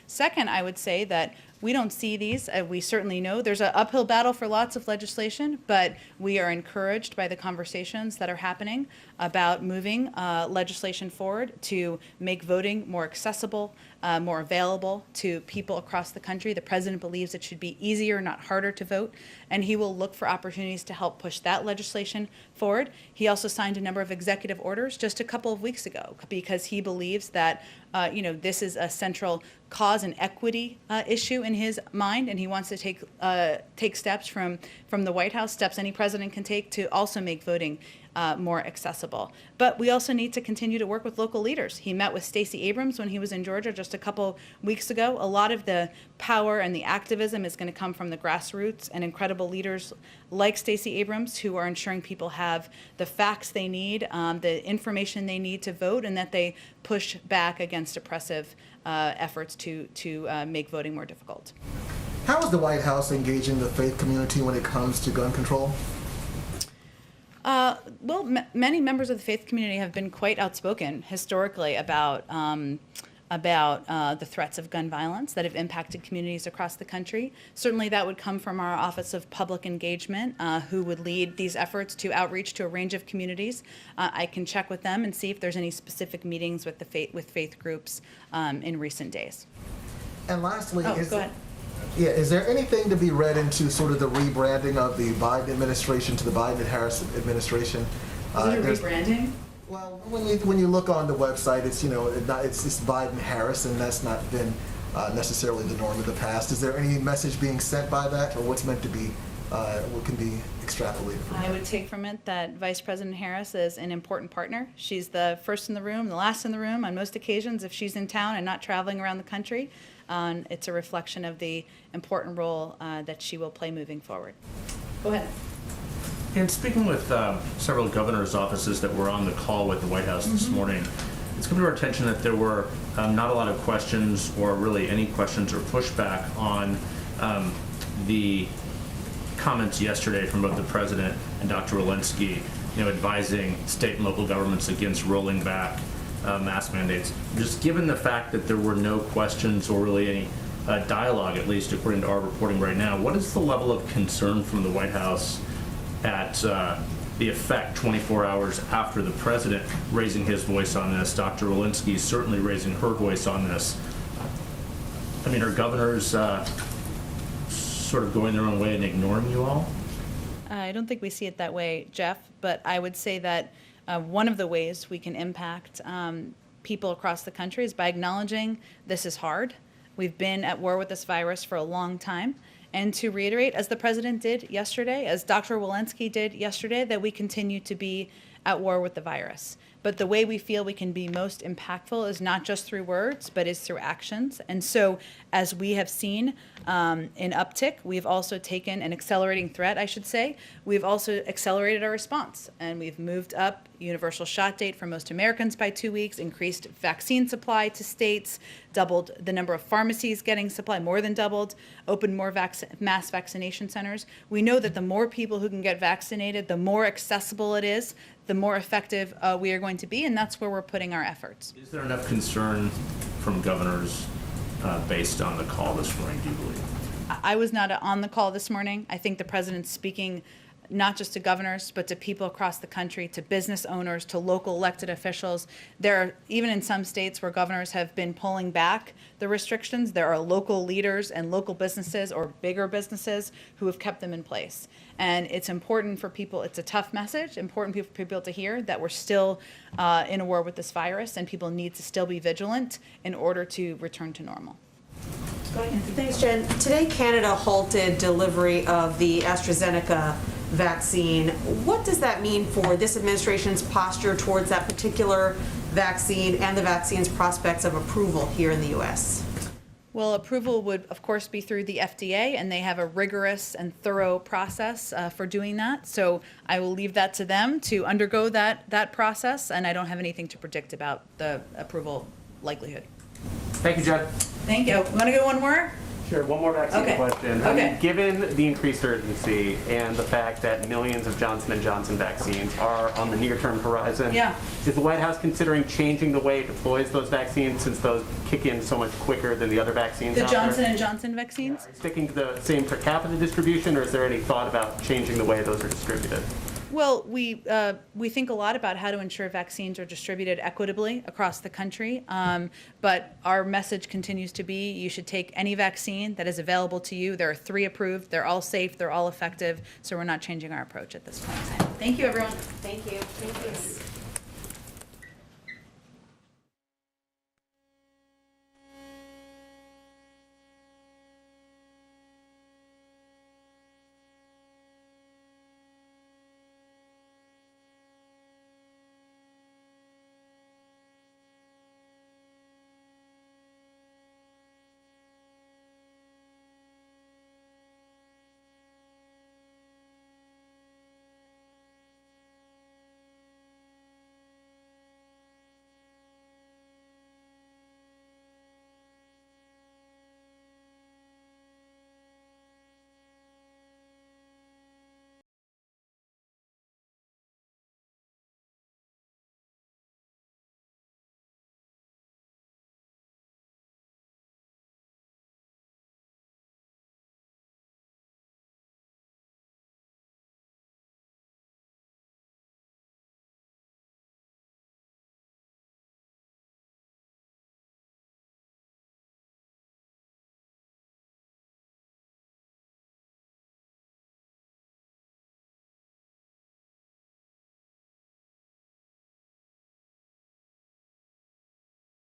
F: Second, I would say that we don't see these. We certainly know there's an uphill battle for lots of legislation, but we are encouraged by the conversations that are happening about moving legislation forward to make voting more accessible, more available to people across the country. The president believes it should be easier, not harder to vote, and he will look for opportunities to help push that legislation forward. He also signed a number of executive orders just a couple of weeks ago because he believes that this is a central cause and equity issue in his mind, and he wants to take steps from the White House, steps any president can take to also make voting more accessible. But we also need to continue to work with local leaders. He met with Stacey Abrams when he was in Georgia just a couple weeks ago. A lot of the power and the activism is going to come from the grassroots and incredible leaders like Stacey Abrams, who are ensuring people have the facts they need, the information they need to vote, and that they push back against oppressive efforts to make voting more difficult.
Q: How is the White House engaging the faith community when it comes to gun control?
F: Many members of the faith community have been quite outspoken historically about the threats of gun violence that have impacted communities across the country. Certainly that would come from our Office of Public Engagement, who would lead these efforts to outreach to a range of communities. I can check with them and see if there's any specific meetings with faith groups in recent days.
Q: And lastly,
F: go ahead.
Q: Yeah, is there anything to be read into sort of the rebranding of the Biden administration to the Biden-Harris administration?
F: Is it a
Q: There's-
F: rebranding?
Q: Well, when you look on the website, it's, it's Biden-Harris, and that's not been necessarily the norm in the past. Is there any message being sent by that, or what's meant to be, what can be extrapolated from
F: I
Q: that?
F: would take from it that Vice President Harris is an important partner. She's the first in the room, the last in the room on most occasions if she's in town and not traveling around the country. It's a reflection of the important role that she will play moving forward. Go ahead.
H: And speaking with several governors' offices that were on the call with the White House this morning, it's come to our attention that there were not a lot of questions or really any questions or pushback on the comments yesterday from both the President and Dr. Walensky, advising state and local governments against rolling back mask mandates. Just given the fact that there were no questions or really any dialogue, at least according to our reporting right now, what is the level of concern from the White House at the effect 24 hours after the President raising his voice on this? Dr. Walensky certainly raising her voice on this. I mean, are governors sort of going their own way and ignoring you all?
F: I don't think we see it that way, Jeff, but I would say that one of the ways we can impact people across the country is by acknowledging this is hard. We've been at war with this virus for a long time. And to reiterate, as the President did yesterday, as Dr. Walensky did yesterday, that we continue to be at war with the virus. But the way we feel we can be most impactful is not just through words, but is through actions. And so as we have seen an uptick, we've also taken an accelerating threat, I should say. We've also accelerated our response. And we've moved up universal shot date for most Americans by 2 weeks, increased vaccine supply to states, doubled the number of pharmacies getting supply, more than doubled, opened more mass vaccination centers. We know that the more people who can get vaccinated, the more accessible it is, the more effective we are going to be, and that's where we're putting our efforts.
H: Is there enough concern from governors based on the call this morning, do you believe?
F: I was not on the call this morning. I think the President's speaking not just to governors, but to people across the country, to business owners, to local elected officials. There are, even in some states where governors have been pulling back the restrictions, there are local leaders and local businesses or bigger businesses who have kept them in place. And it's important for people, it's a tough message, important for people to hear that we're still in a war with this virus and people need to still be vigilant in order to return to normal.
G: Thanks, Jen. Today, Canada halted delivery of the AstraZeneca vaccine. What does that mean for this administration's posture towards that particular vaccine and the vaccine's prospects of approval here in the U.S.?
F: Well, approval would, of course, be through the FDA, and they have a rigorous and thorough process for doing that. So I will leave that to them to undergo that process, and I don't have anything to predict about the approval likelihood.
J: Thank you, Jen.
F: Thank you. Want to go one more?
J: Sure, one more vaccine
F: Okay.
J: question.
F: Okay.
J: Given the increased urgency and the fact that millions of Johnson & Johnson vaccines are on the near-term horizon,
F: Yeah.
J: is the White House considering changing the way it deploys those vaccines since those kick in so much quicker than the other vaccines
F: The
J: out there?
F: Johnson & Johnson vaccines?
J: Sticking to the same per capita distribution, or is there any thought about changing the way those are distributed?
F: Well, we think a lot about how to ensure vaccines are distributed equitably across the country, but our message continues to be you should take any vaccine that is available to you. There are 3 approved. They're all safe. They're all effective. So we're not changing our approach at this point. Thank you, everyone.
G: Thank you. Thank you.